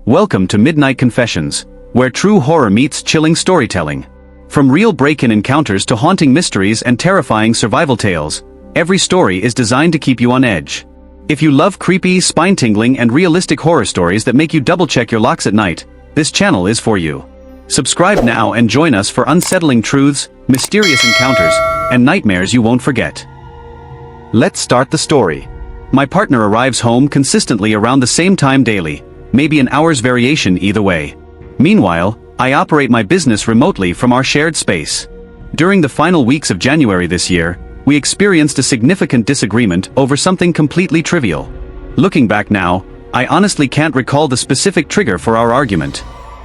Welcome to Midnight Confessions, where true horror meets chilling storytelling. From real break-in encounters to haunting mysteries and terrifying survival tales, every story is designed to keep you on edge. If you love creepy, spine-tingling and realistic horror stories that make you double-check your locks at night, this channel is for you. Subscribe now and join us for unsettling truths, mysterious encounters, and nightmares you won't forget. Let's start the story. My partner arrives home consistently around the same time daily, maybe an hour's variation either way. Meanwhile, I operate my business remotely from our shared space. During the final weeks of January this year, we experienced a significant disagreement over something completely trivial. Looking back now, I honestly can't recall the specific trigger for our argument.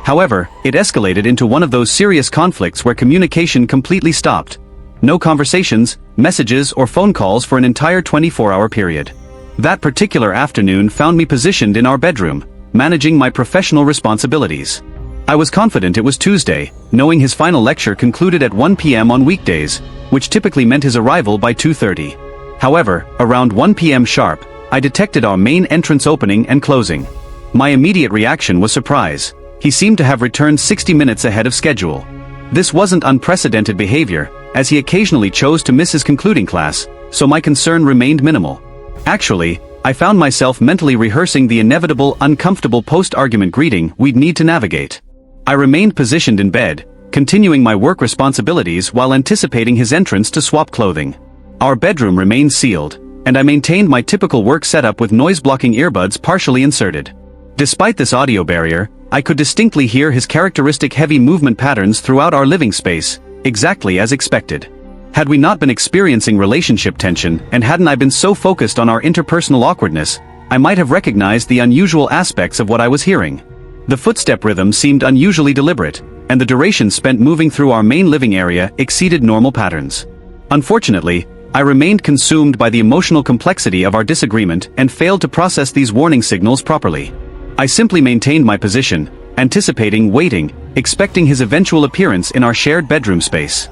However, it escalated into one of those serious conflicts where communication completely stopped. No conversations, messages, or phone calls for an entire 24-hour period. That particular afternoon found me positioned in our bedroom, managing my professional responsibilities. I was confident it was Tuesday, knowing his final lecture concluded at 1 p.m. on weekdays, which typically meant his arrival by 2:30. However, around 1 p.m. sharp, I detected our main entrance opening and closing. My immediate reaction was surprise. He seemed to have returned 60 minutes ahead of schedule. This wasn't unprecedented behavior, as he occasionally chose to miss his concluding class, so my concern remained minimal. Actually, I found myself mentally rehearsing the inevitable, uncomfortable post-argument greeting we'd need to navigate. I remained positioned in bed, continuing my work responsibilities while anticipating his entrance to swap clothing. Our bedroom remained sealed, and I maintained my typical work setup with noise-blocking earbuds partially inserted. Despite this audio barrier, I could distinctly hear his characteristic heavy movement patterns throughout our living space, exactly as expected. Had we not been experiencing relationship tension, and hadn't I been so focused on our interpersonal awkwardness, I might have recognized the unusual aspects of what I was hearing. The footstep rhythm seemed unusually deliberate, and the duration spent moving through our main living area exceeded normal patterns. Unfortunately, I remained consumed by the emotional complexity of our disagreement and failed to process these warning signals properly. I simply maintained my position, anticipating, waiting, expecting his eventual appearance in our shared bedroom space.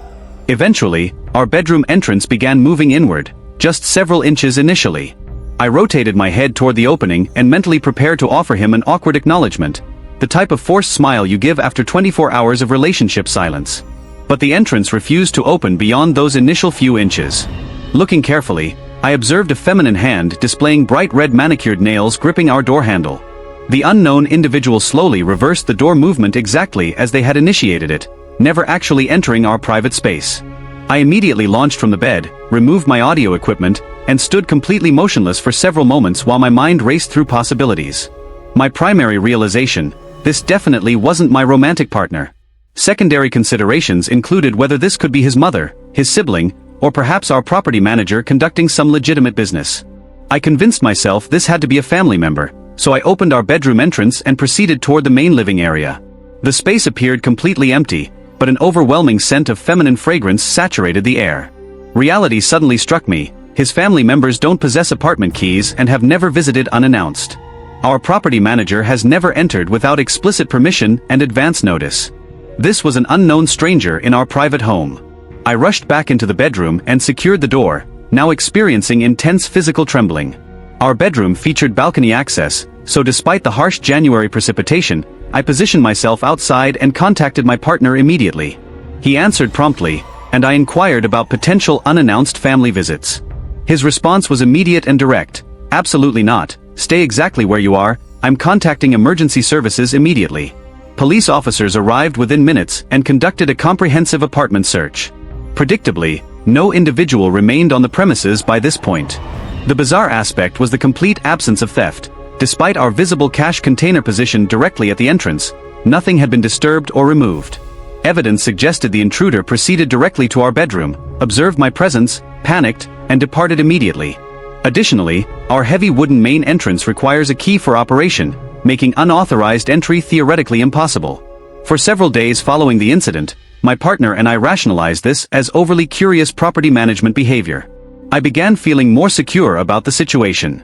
Eventually, our bedroom entrance began moving inward, just several inches initially. I rotated my head toward the opening and mentally prepared to offer him an awkward acknowledgement, the type of forced smile you give after 24 hours of relationship silence. But the entrance refused to open beyond those initial few inches. Looking carefully, I observed a feminine hand displaying bright red manicured nails gripping our door handle. The unknown individual slowly reversed the door movement exactly as they had initiated it, never actually entering our private space. I immediately launched from the bed, removed my audio equipment, and stood completely motionless for several moments while my mind raced through possibilities. My primary realization: this definitely wasn't my romantic partner. Secondary considerations included whether this could be his mother, his sibling, or perhaps our property manager conducting some legitimate business. I convinced myself this had to be a family member, so I opened our bedroom entrance and proceeded toward the main living area. The space appeared completely empty, but an overwhelming scent of feminine fragrance saturated the air. Reality suddenly struck me: his family members don't possess apartment keys and have never visited unannounced. Our property manager has never entered without explicit permission and advance notice. This was an unknown stranger in our private home. I rushed back into the bedroom and secured the door, now experiencing intense physical trembling. Our bedroom featured balcony access, so despite the harsh January precipitation, I positioned myself outside and contacted my partner immediately. He answered promptly, and I inquired about potential unannounced family visits. His response was immediate and direct: "Absolutely not. Stay exactly where you are. I'm contacting emergency services immediately." Police officers arrived within minutes and conducted a comprehensive apartment search. Predictably, no individual remained on the premises by this point. The bizarre aspect was the complete absence of theft. Despite our visible cash container positioned directly at the entrance, nothing had been disturbed or removed. Evidence suggested the intruder proceeded directly to our bedroom, observed my presence, panicked, and departed immediately. Additionally, our heavy wooden main entrance requires a key for operation, making unauthorized entry theoretically impossible. For several days following the incident, my partner and I rationalized this as overly curious property management behavior. I began feeling more secure about the situation.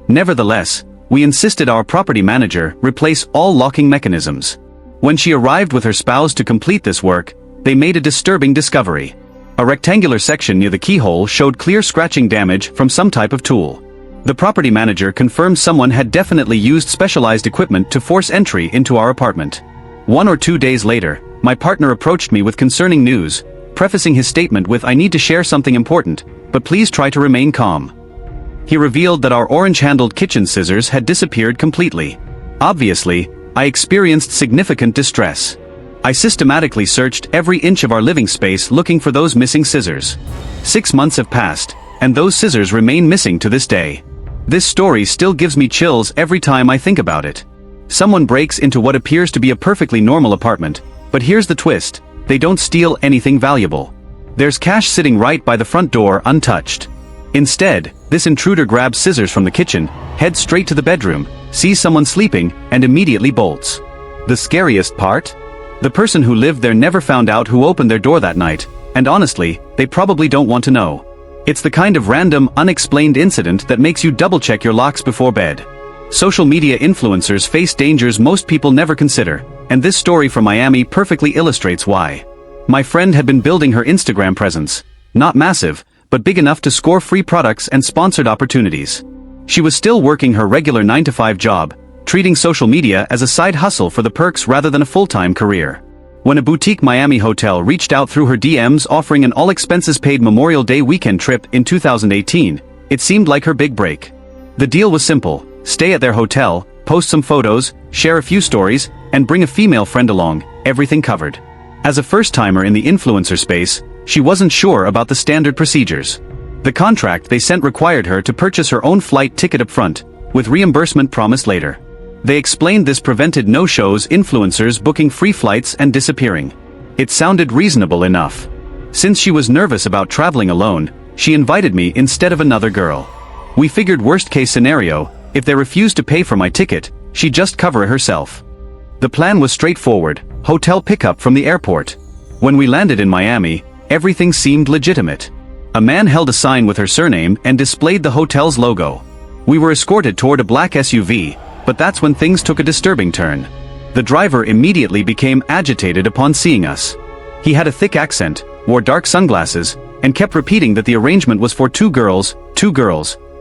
Nevertheless, we insisted our property manager replace all locking mechanisms. When she arrived with her spouse to complete this work, they made a disturbing discovery. A rectangular section near the keyhole showed clear scratching damage from some type of tool. The property manager confirmed someone had definitely used specialized equipment to force entry into our apartment. 1 or 2 days later, my partner approached me with concerning news, prefacing his statement with, "I need to share something important, but please try to remain calm." He revealed that our orange-handled kitchen scissors had disappeared completely. Obviously, I experienced significant distress. I systematically searched every inch of our living space looking for those missing scissors. 6 months have passed, and those scissors remain missing to this day. This story still gives me chills every time I think about it. Someone breaks into what appears to be a perfectly normal apartment, but here's the twist: they don't steal anything valuable. There's cash sitting right by the front door untouched. Instead, this intruder grabs scissors from the kitchen, heads straight to the bedroom, sees someone sleeping, and immediately bolts. The scariest part? The person who lived there never found out who opened their door that night, and honestly, they probably don't want to know. It's the kind of random, unexplained incident that makes you double-check your locks before bed. Social media influencers face dangers most people never consider, and this story from Miami perfectly illustrates why. My friend had been building her Instagram presence. Not massive, but big enough to score free products and sponsored opportunities. She was still working her regular 9-to-5 job, treating social media as a side hustle for the perks rather than a full-time career. When a boutique Miami hotel reached out through her DMs offering an all-expenses-paid Memorial Day weekend trip in 2018, it seemed like her big break. The deal was simple: stay at their hotel, post some photos, share a few stories, and bring a female friend along, everything covered. As a first-timer in the influencer space, she wasn't sure about the standard procedures. The contract they sent required her to purchase her own flight ticket up front, with reimbursement promised later. They explained this prevented no-shows, influencers booking free flights and disappearing. It sounded reasonable enough. Since she was nervous about traveling alone, she invited me instead of another girl. We figured worst-case scenario: if they refused to pay for my ticket, she'd just cover it herself. The plan was straightforward: hotel pickup from the airport. When we landed in Miami, everything seemed legitimate. A man held a sign with her surname and displayed the hotel's logo. We were escorted toward a black SUV, but that's when things took a disturbing turn. The driver immediately became agitated upon seeing us. He had a thick accent, wore dark sunglasses, and kept repeating that the arrangement was for two girls,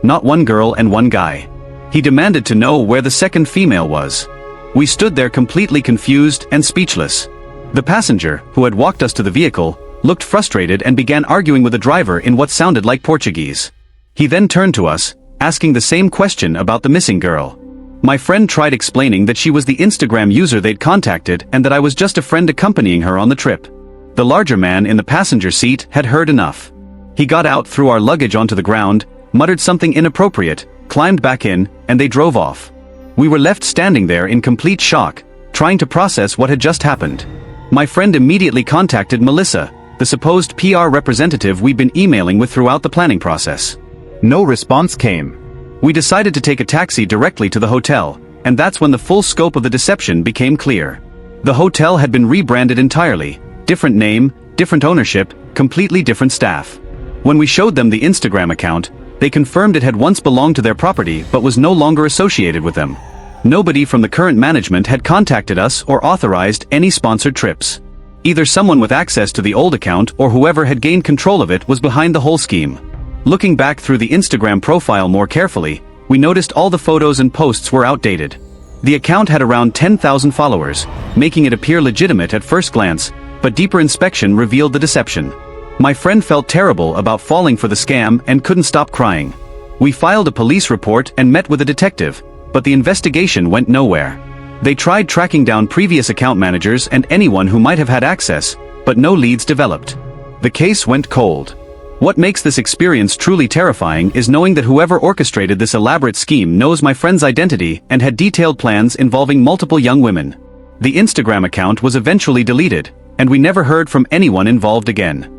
not one girl and one guy. He demanded to know where the second female was. We stood there completely confused and speechless. The passenger, who had walked us to the vehicle, looked frustrated and began arguing with the driver in what sounded like Portuguese. He then turned to us, asking the same question about the missing girl. My friend tried explaining that she was the Instagram user they'd contacted and that I was just a friend accompanying her on the trip. The larger man in the passenger seat had heard enough. He got out, threw our luggage onto the ground, muttered something inappropriate, climbed back in, and they drove off. We were left standing there in complete shock, trying to process what had just happened. My friend immediately contacted Melissa, the supposed PR representative we'd been emailing with throughout the planning process. No response came. We decided to take a taxi directly to the hotel, and that's when the full scope of the deception became clear. The hotel had been rebranded entirely, different name, different ownership, completely different staff. When we showed them the Instagram account, they confirmed it had once belonged to their property but was no longer associated with them. Nobody from the current management had contacted us or authorized any sponsored trips. Either someone with access to the old account or whoever had gained control of it was behind the whole scheme. Looking back through the Instagram profile more carefully, we noticed all the photos and posts were outdated. The account had around 10,000 followers, making it appear legitimate at first glance, but deeper inspection revealed the deception. My friend felt terrible about falling for the scam and couldn't stop crying. We filed a police report and met with a detective, but the investigation went nowhere. They tried tracking down previous account managers and anyone who might have had access, but no leads developed. The case went cold. What makes this experience truly terrifying is knowing that whoever orchestrated this elaborate scheme knows my friend's identity and had detailed plans involving multiple young women. The Instagram account was eventually deleted, and we never heard from anyone involved again.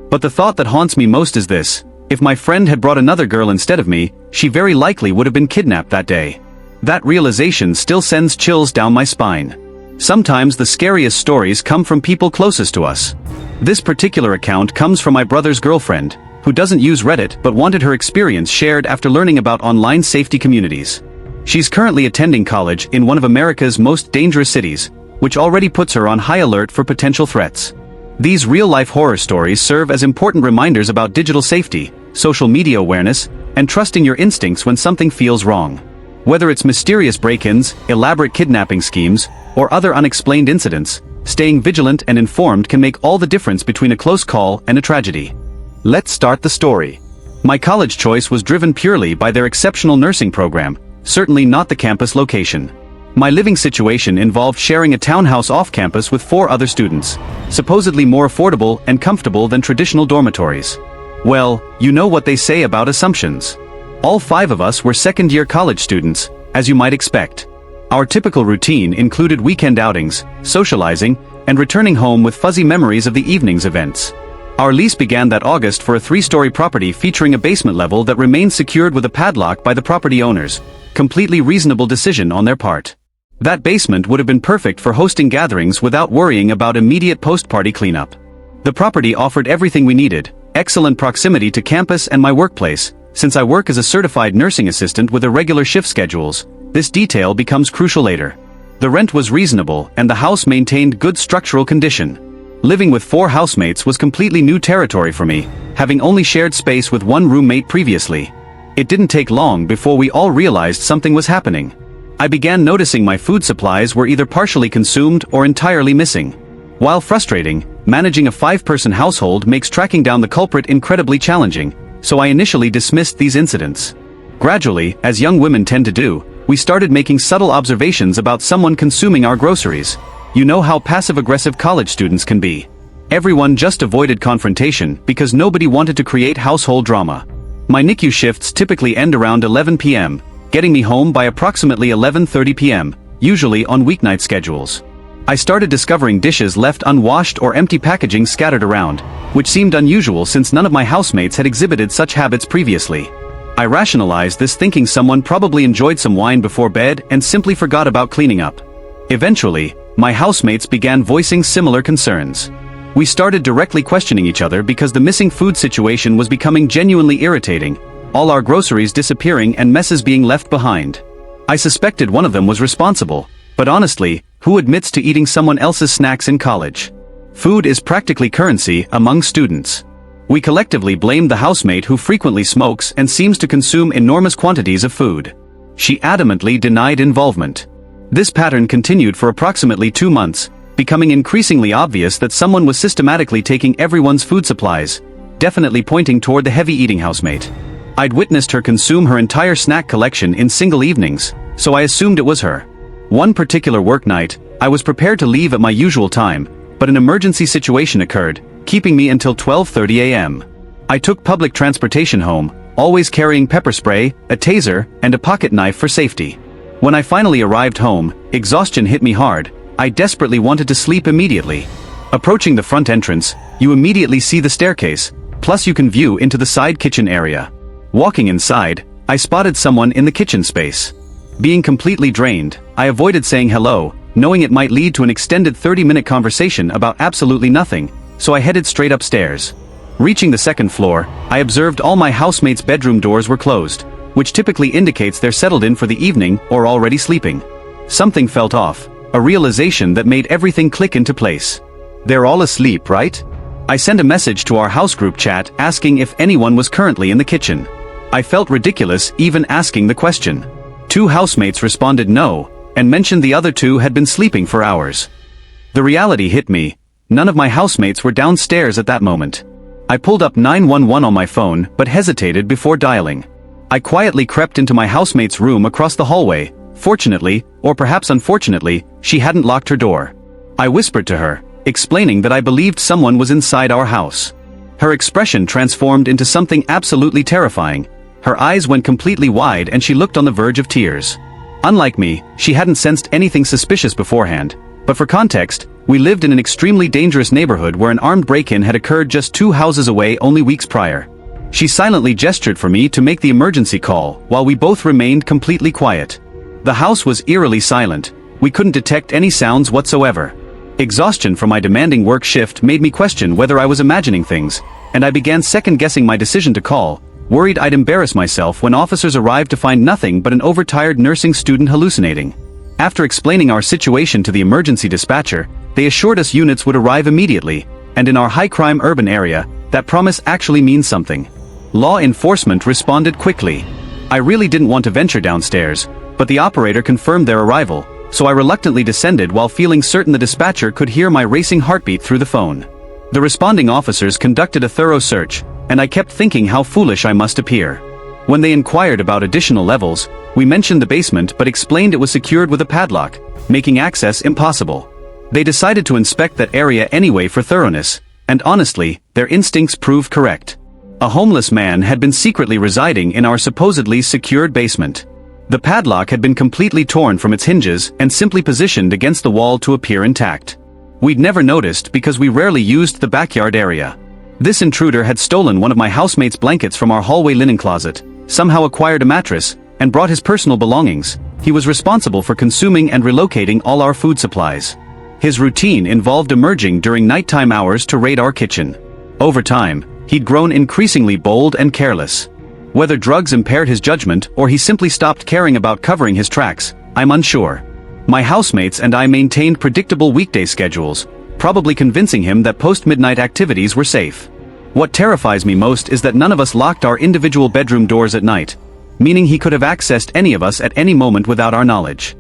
But the thought that haunts me most is this: if my friend had brought another girl instead of me, she very likely would have been kidnapped that day. That realization still sends chills down my spine. Sometimes the scariest stories come from people closest to us. This particular account comes from my brother's girlfriend, who doesn't use Reddit but wanted her experience shared after learning about online safety communities. She's currently attending college in one of America's most dangerous cities, which already puts her on high alert for potential threats. These real-life horror stories serve as important reminders about digital safety, social media awareness, and trusting your instincts when something feels wrong. Whether it's mysterious break-ins, elaborate kidnapping schemes, or other unexplained incidents, staying vigilant and informed can make all the difference between a close call and a tragedy. Let's start the story. My college choice was driven purely by their exceptional nursing program, certainly not the campus location. My living situation involved sharing a townhouse off-campus with 4 other students, supposedly more affordable and comfortable than traditional dormitories. Well, you know what they say about assumptions. All 5 of us were second-year college students, as you might expect. Our typical routine included weekend outings, socializing, and returning home with fuzzy memories of the evening's events. Our lease began that August for a 3-story property featuring a basement level that remained secured with a padlock by the property owners. Completely reasonable decision on their part. That basement would have been perfect for hosting gatherings without worrying about immediate post-party cleanup. The property offered everything we needed, excellent proximity to campus and my workplace. Since I work as a certified nursing assistant with irregular shift schedules, this detail becomes crucial later. The rent was reasonable and the house maintained good structural condition. Living with 4 housemates was completely new territory for me, having only shared space with one roommate previously. It didn't take long before we all realized something was happening. I began noticing my food supplies were either partially consumed or entirely missing. While frustrating, managing a 5-person household makes tracking down the culprit incredibly challenging, so I initially dismissed these incidents. Gradually, as young women tend to do, we started making subtle observations about someone consuming our groceries. You know how passive-aggressive college students can be. Everyone just avoided confrontation because nobody wanted to create household drama. My NICU shifts typically end around 11 p.m., getting me home by approximately 11:30 p.m., usually on weeknight schedules. I started discovering dishes left unwashed or empty packaging scattered around, which seemed unusual since none of my housemates had exhibited such habits previously. I rationalized this thinking someone probably enjoyed some wine before bed and simply forgot about cleaning up. Eventually, my housemates began voicing similar concerns. We started directly questioning each other because the missing food situation was becoming genuinely irritating, all our groceries disappearing and messes being left behind. I suspected one of them was responsible, but honestly, who admits to eating someone else's snacks in college? Food is practically currency among students. We collectively blamed the housemate who frequently smokes and seems to consume enormous quantities of food. She adamantly denied involvement. This pattern continued for approximately 2 months, becoming increasingly obvious that someone was systematically taking everyone's food supplies, definitely pointing toward the heavy-eating housemate. I'd witnessed her consume her entire snack collection in single evenings, so I assumed it was her. One particular work night, I was prepared to leave at my usual time, but an emergency situation occurred, keeping me until 12:30 a.m. I took public transportation home, always carrying pepper spray, a taser, and a pocket knife for safety. When I finally arrived home, exhaustion hit me hard. I desperately wanted to sleep immediately. Approaching the front entrance, you immediately see the staircase, plus you can view into the side kitchen area. Walking inside, I spotted someone in the kitchen space. Being completely drained, I avoided saying hello, knowing it might lead to an extended 30-minute conversation about absolutely nothing, so I headed straight upstairs. Reaching the second floor, I observed all my housemates' bedroom doors were closed, which typically indicates they're settled in for the evening or already sleeping. Something felt off, a realization that made everything click into place. They're all asleep, right? I sent a message to our house group chat asking if anyone was currently in the kitchen. I felt ridiculous even asking the question. 2 housemates responded no, and mentioned the other 2 had been sleeping for hours. The reality hit me. None of my housemates were downstairs at that moment. I pulled up 911 on my phone but hesitated before dialing. I quietly crept into my housemate's room across the hallway. Fortunately, or perhaps unfortunately, she hadn't locked her door. I whispered to her, explaining that I believed someone was inside our house. Her expression transformed into something absolutely terrifying. Her eyes went completely wide and she looked on the verge of tears. Unlike me, she hadn't sensed anything suspicious beforehand, but for context, we lived in an extremely dangerous neighborhood where an armed break-in had occurred just 2 houses away only weeks prior. She silently gestured for me to make the emergency call, while we both remained completely quiet. The house was eerily silent. We couldn't detect any sounds whatsoever. Exhaustion from my demanding work shift made me question whether I was imagining things, and I began second-guessing my decision to call, worried I'd embarrass myself when officers arrived to find nothing but an overtired nursing student hallucinating. After explaining our situation to the emergency dispatcher, they assured us units would arrive immediately, and in our high-crime urban area, that promise actually means something. Law enforcement responded quickly. I really didn't want to venture downstairs, but the operator confirmed their arrival, so I reluctantly descended while feeling certain the dispatcher could hear my racing heartbeat through the phone. The responding officers conducted a thorough search, and I kept thinking how foolish I must appear. When they inquired about additional levels, we mentioned the basement but explained it was secured with a padlock, making access impossible. They decided to inspect that area anyway for thoroughness, and honestly, their instincts proved correct. A homeless man had been secretly residing in our supposedly secured basement. The padlock had been completely torn from its hinges and simply positioned against the wall to appear intact. We'd never noticed because we rarely used the backyard area. This intruder had stolen one of my housemate's blankets from our hallway linen closet, somehow acquired a mattress, and brought his personal belongings. He was responsible for consuming and relocating all our food supplies. His routine involved emerging during nighttime hours to raid our kitchen. Over time, he'd grown increasingly bold and careless. Whether drugs impaired his judgment or he simply stopped caring about covering his tracks, I'm unsure. My housemates and I maintained predictable weekday schedules, probably convincing him that post-midnight activities were safe. What terrifies me most is that none of us locked our individual bedroom doors at night, meaning he could have accessed any of us at any moment without our knowledge.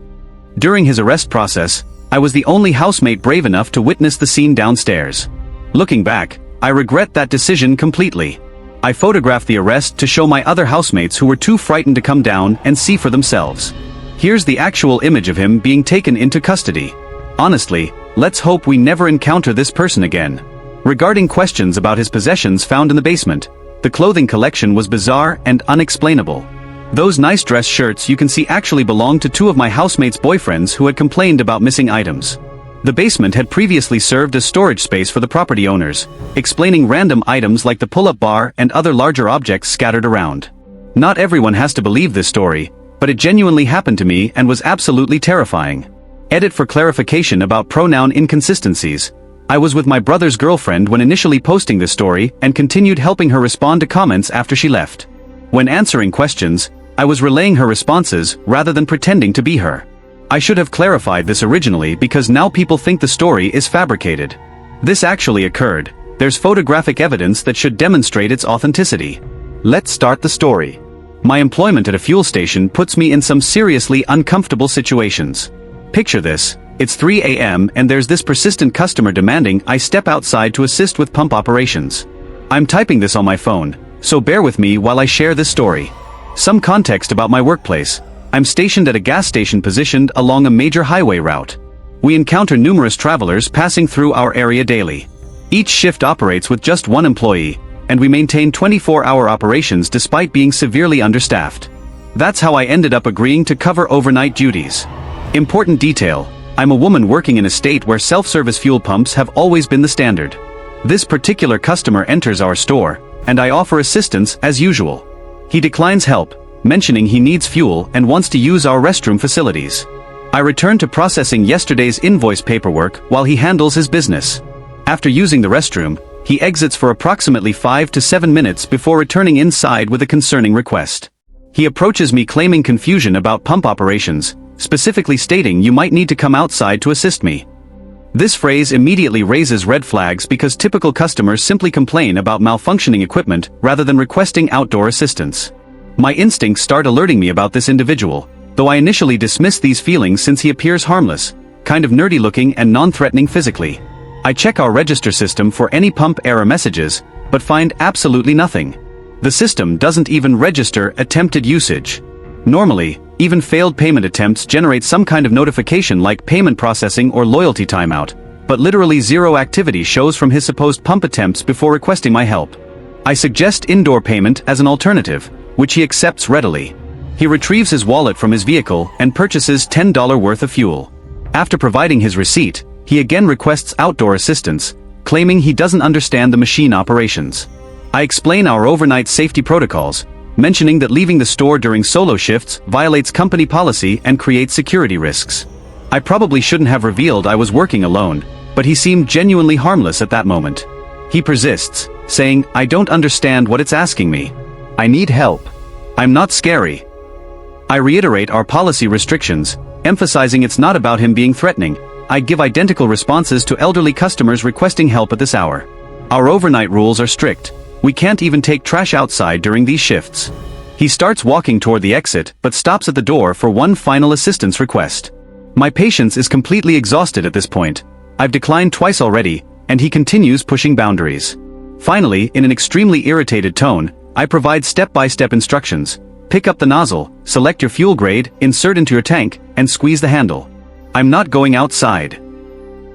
During his arrest process, I was the only housemate brave enough to witness the scene downstairs. Looking back, I regret that decision completely. I photographed the arrest to show my other housemates who were too frightened to come down and see for themselves. Here's the actual image of him being taken into custody. Honestly, let's hope we never encounter this person again. Regarding questions about his possessions found in the basement, the clothing collection was bizarre and unexplainable. Those nice dress shirts you can see actually belonged to two of my housemates' boyfriends who had complained about missing items. The basement had previously served as storage space for the property owners, explaining random items like the pull-up bar and other larger objects scattered around. Not everyone has to believe this story, but it genuinely happened to me and was absolutely terrifying. Edit for clarification about pronoun inconsistencies. I was with my brother's girlfriend when initially posting this story and continued helping her respond to comments after she left. When answering questions, I was relaying her responses rather than pretending to be her. I should have clarified this originally because now people think the story is fabricated. This actually occurred. There's photographic evidence that should demonstrate its authenticity. Let's start the story. My employment at a fuel station puts me in some seriously uncomfortable situations. Picture this. It's 3 a.m. and there's this persistent customer demanding I step outside to assist with pump operations. I'm typing this on my phone, so bear with me while I share this story. Some context about my workplace. I'm stationed at a gas station positioned along a major highway route. We encounter numerous travelers passing through our area daily. Each shift operates with just one employee, and we maintain 24-hour operations despite being severely understaffed. That's how I ended up agreeing to cover overnight duties. Important detail. I'm a woman working in a state where self-service fuel pumps have always been the standard. This particular customer enters our store, and I offer assistance as usual. He declines help, mentioning he needs fuel and wants to use our restroom facilities. I return to processing yesterday's invoice paperwork while he handles his business. After using the restroom, he exits for approximately 5 to 7 minutes before returning inside with a concerning request. He approaches me claiming confusion about pump operations, specifically stating you might need to come outside to assist me. This phrase immediately raises red flags because typical customers simply complain about malfunctioning equipment rather than requesting outdoor assistance. My instincts start alerting me about this individual, though I initially dismiss these feelings since he appears harmless, kind of nerdy looking and non-threatening physically. I check our register system for any pump error messages, but find absolutely nothing. The system doesn't even register attempted usage. Normally, even failed payment attempts generate some kind of notification like payment processing or loyalty timeout, but literally zero activity shows from his supposed pump attempts before requesting my help. I suggest indoor payment as an alternative, which he accepts readily. He retrieves his wallet from his vehicle and purchases $10 worth of fuel. After providing his receipt, he again requests outdoor assistance, claiming he doesn't understand the machine operations. I explain our overnight safety protocols, mentioning that leaving the store during solo shifts violates company policy and creates security risks. I probably shouldn't have revealed I was working alone, but he seemed genuinely harmless at that moment. He persists, saying, "I don't understand what it's asking me. I need help. I'm not scary." I reiterate our policy restrictions, emphasizing it's not about him being threatening. I'd give identical responses to elderly customers requesting help at this hour. Our overnight rules are strict. We can't even take trash outside during these shifts. He starts walking toward the exit but stops at the door for one final assistance request. My patience is completely exhausted at this point. I've declined twice already, and he continues pushing boundaries. Finally, in an extremely irritated tone, I provide step-by-step instructions. Pick up the nozzle, select your fuel grade, insert into your tank, and squeeze the handle. I'm not going outside.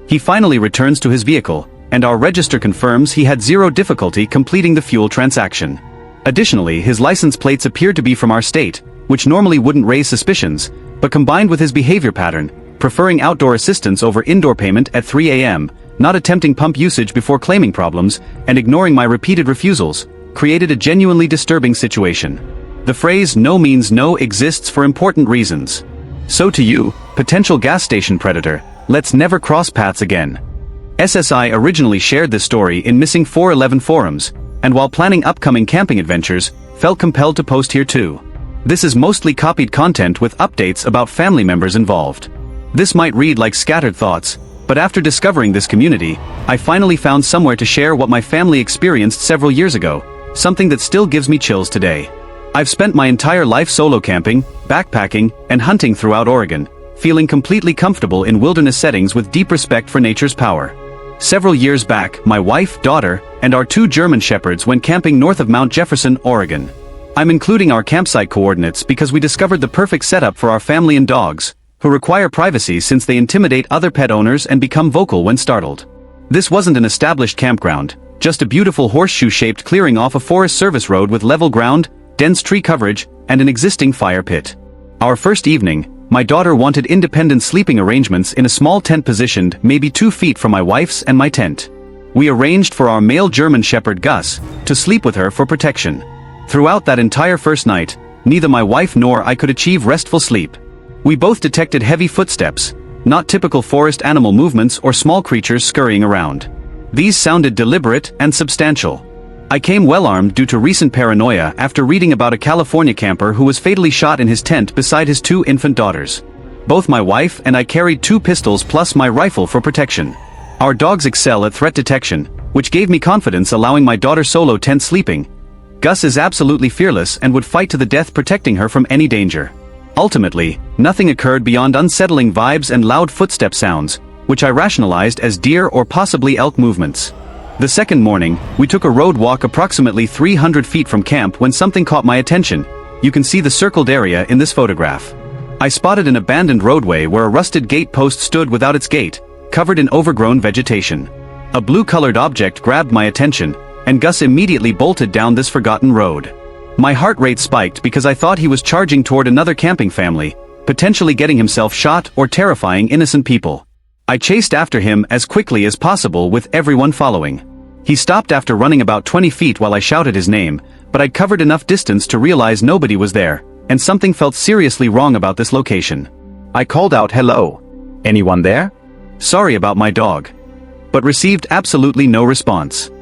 He finally returns to his vehicle, and our register confirms he had zero difficulty completing the fuel transaction. Additionally, his license plates appeared to be from our state, which normally wouldn't raise suspicions, but combined with his behavior pattern, preferring outdoor assistance over indoor payment at 3 a.m., not attempting pump usage before claiming problems, and ignoring my repeated refusals, created a genuinely disturbing situation. The phrase "no means no" exists for important reasons. So to you, potential gas station predator, let's never cross paths again. SSI originally shared this story in Missing 411 forums, and while planning upcoming camping adventures, felt compelled to post here too. This is mostly copied content with updates about family members involved. This might read like scattered thoughts, but after discovering this community, I finally found somewhere to share what my family experienced several years ago, something that still gives me chills today. I've spent my entire life solo camping, backpacking, and hunting throughout Oregon, feeling completely comfortable in wilderness settings with deep respect for nature's power. Several years back, my wife, daughter, and our 2 German shepherds went camping north of Mount Jefferson, Oregon. I'm including our campsite coordinates because we discovered the perfect setup for our family and dogs, who require privacy since they intimidate other pet owners and become vocal when startled. This wasn't an established campground, just a beautiful horseshoe-shaped clearing off a Forest Service road with level ground, dense tree coverage, and an existing fire pit. Our first evening, my daughter wanted independent sleeping arrangements in a small tent positioned maybe 2 feet from my wife's and my tent. We arranged for our male German Shepherd Gus to sleep with her for protection. Throughout that entire first night, neither my wife nor I could achieve restful sleep. We both detected heavy footsteps, not typical forest animal movements or small creatures scurrying around. These sounded deliberate and substantial. I came well armed due to recent paranoia after reading about a California camper who was fatally shot in his tent beside his 2 infant daughters. Both my wife and I carried 2 pistols plus my rifle for protection. Our dogs excel at threat detection, which gave me confidence allowing my daughter solo tent sleeping. Gus is absolutely fearless and would fight to the death protecting her from any danger. Ultimately, nothing occurred beyond unsettling vibes and loud footstep sounds, which I rationalized as deer or possibly elk movements. The second morning, we took a road walk approximately 300 feet from camp when something caught my attention. You can see the circled area in this photograph. I spotted an abandoned roadway where a rusted gate post stood without its gate, covered in overgrown vegetation. A blue-colored object grabbed my attention, and Gus immediately bolted down this forgotten road. My heart rate spiked because I thought he was charging toward another camping family, potentially getting himself shot or terrifying innocent people. I chased after him as quickly as possible with everyone following. He stopped after running about 20 feet while I shouted his name, but I'd covered enough distance to realize nobody was there, and something felt seriously wrong about this location. I called out, "Hello? Anyone there? Sorry about my dog." But received absolutely no response.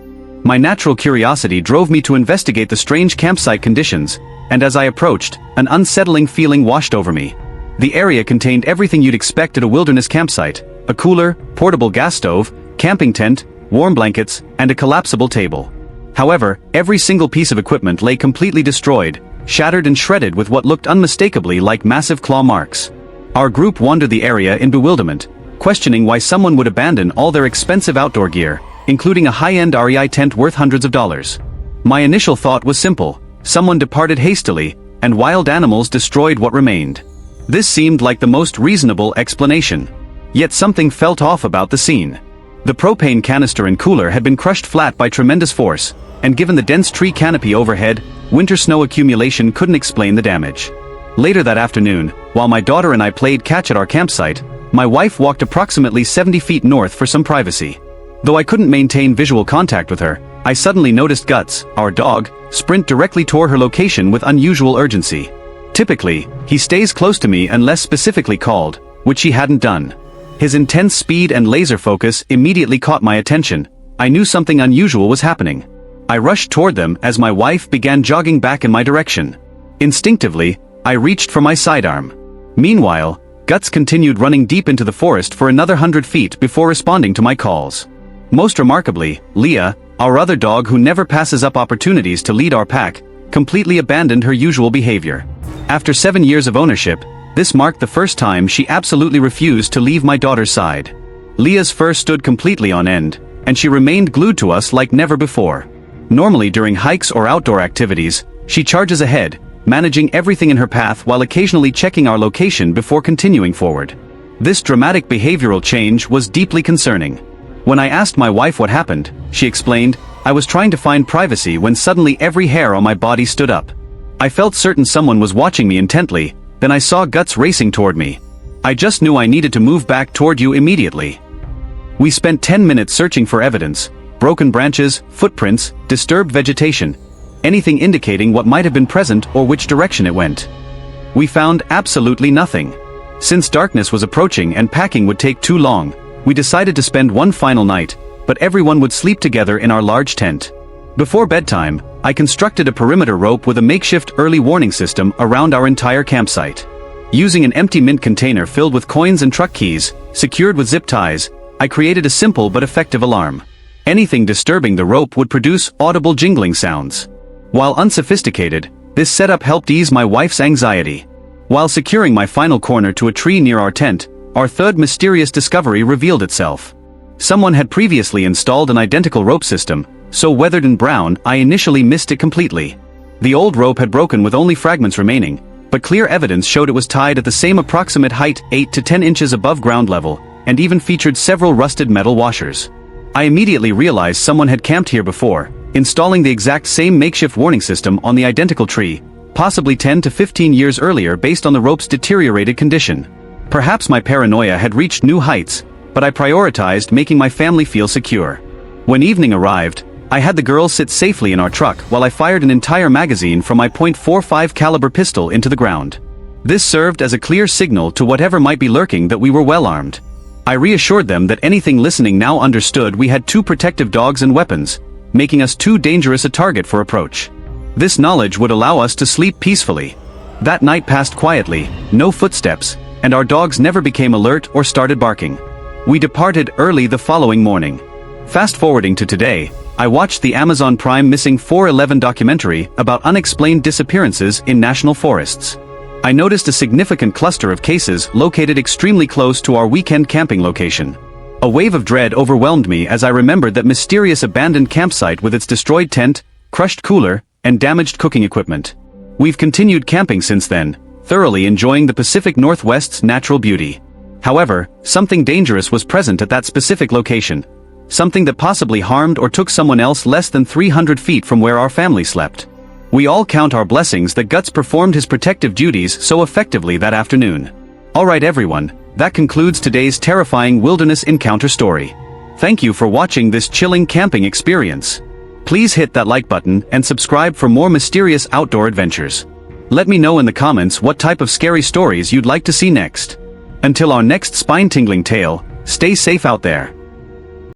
My natural curiosity drove me to investigate the strange campsite conditions, and as I approached, an unsettling feeling washed over me. The area contained everything you'd expect at a wilderness campsite: a cooler, portable gas stove, camping tent, warm blankets, and a collapsible table. However, every single piece of equipment lay completely destroyed, shattered and shredded with what looked unmistakably like massive claw marks. Our group wandered the area in bewilderment, questioning why someone would abandon all their expensive outdoor gear, including a high-end REI tent worth hundreds of dollars. My initial thought was simple: someone departed hastily, and wild animals destroyed what remained. This seemed like the most reasonable explanation. Yet something felt off about the scene. The propane canister and cooler had been crushed flat by tremendous force, and given the dense tree canopy overhead, winter snow accumulation couldn't explain the damage. Later that afternoon, while my daughter and I played catch at our campsite, my wife walked approximately 70 feet north for some privacy. Though I couldn't maintain visual contact with her, I suddenly noticed Guts, our dog, sprint directly toward her location with unusual urgency. Typically, he stays close to me unless specifically called, which he hadn't done. His intense speed and laser focus immediately caught my attention. I knew something unusual was happening. I rushed toward them as my wife began jogging back in my direction. Instinctively, I reached for my sidearm. Meanwhile, Guts continued running deep into the forest for another 100 feet before responding to my calls. Most remarkably, Leah, our other dog who never passes up opportunities to lead our pack, completely abandoned her usual behavior. After 7 years of ownership, this marked the first time she absolutely refused to leave my daughter's side. Leah's fur stood completely on end, and she remained glued to us like never before. Normally during hikes or outdoor activities, she charges ahead, managing everything in her path while occasionally checking our location before continuing forward. This dramatic behavioral change was deeply concerning. When I asked my wife what happened, she explained, "I was trying to find privacy when suddenly every hair on my body stood up. I felt certain someone was watching me intently, then I saw Guts racing toward me. I just knew I needed to move back toward you immediately." We spent 10 minutes searching for evidence: broken branches, footprints, disturbed vegetation, anything indicating what might have been present or which direction it went. We found absolutely nothing. Since darkness was approaching and packing would take too long, we decided to spend one final night, but everyone would sleep together in our large tent. Before bedtime, I constructed a perimeter rope with a makeshift early warning system around our entire campsite. Using an empty mint container filled with coins and truck keys, secured with zip ties, I created a simple but effective alarm. Anything disturbing the rope would produce audible jingling sounds. While unsophisticated, this setup helped ease my wife's anxiety. While securing my final corner to a tree near our tent, our third mysterious discovery revealed itself. Someone had previously installed an identical rope system, so weathered and brown I initially missed it completely. The old rope had broken with only fragments remaining, but clear evidence showed it was tied at the same approximate height, 8 to 10 inches above ground level, and even featured several rusted metal washers. I immediately realized someone had camped here before, installing the exact same makeshift warning system on the identical tree, possibly 10 to 15 years earlier based on the rope's deteriorated condition. Perhaps my paranoia had reached new heights, but I prioritized making my family feel secure. When evening arrived, I had the girls sit safely in our truck while I fired an entire magazine from my .45 caliber pistol into the ground. This served as a clear signal to whatever might be lurking that we were well armed. I reassured them that anything listening now understood we had 2 protective dogs and weapons, making us too dangerous a target for approach. This knowledge would allow us to sleep peacefully. That night passed quietly, no footsteps, and our dogs never became alert or started barking. We departed early the following morning. Fast forwarding to today, I watched the Amazon Prime Missing 411 documentary about unexplained disappearances in national forests. I noticed a significant cluster of cases located extremely close to our weekend camping location. A wave of dread overwhelmed me as I remembered that mysterious abandoned campsite with its destroyed tent, crushed cooler, and damaged cooking equipment. We've continued camping since then, thoroughly enjoying the Pacific Northwest's natural beauty. However, something dangerous was present at that specific location. Something that possibly harmed or took someone else less than 300 feet from where our family slept. We all count our blessings that Guts performed his protective duties so effectively that afternoon. Alright everyone, that concludes today's terrifying wilderness encounter story. Thank you for watching this chilling camping experience. Please hit that like button and subscribe for more mysterious outdoor adventures. Let me know in the comments what type of scary stories you'd like to see next. Until our next spine-tingling tale, stay safe out there.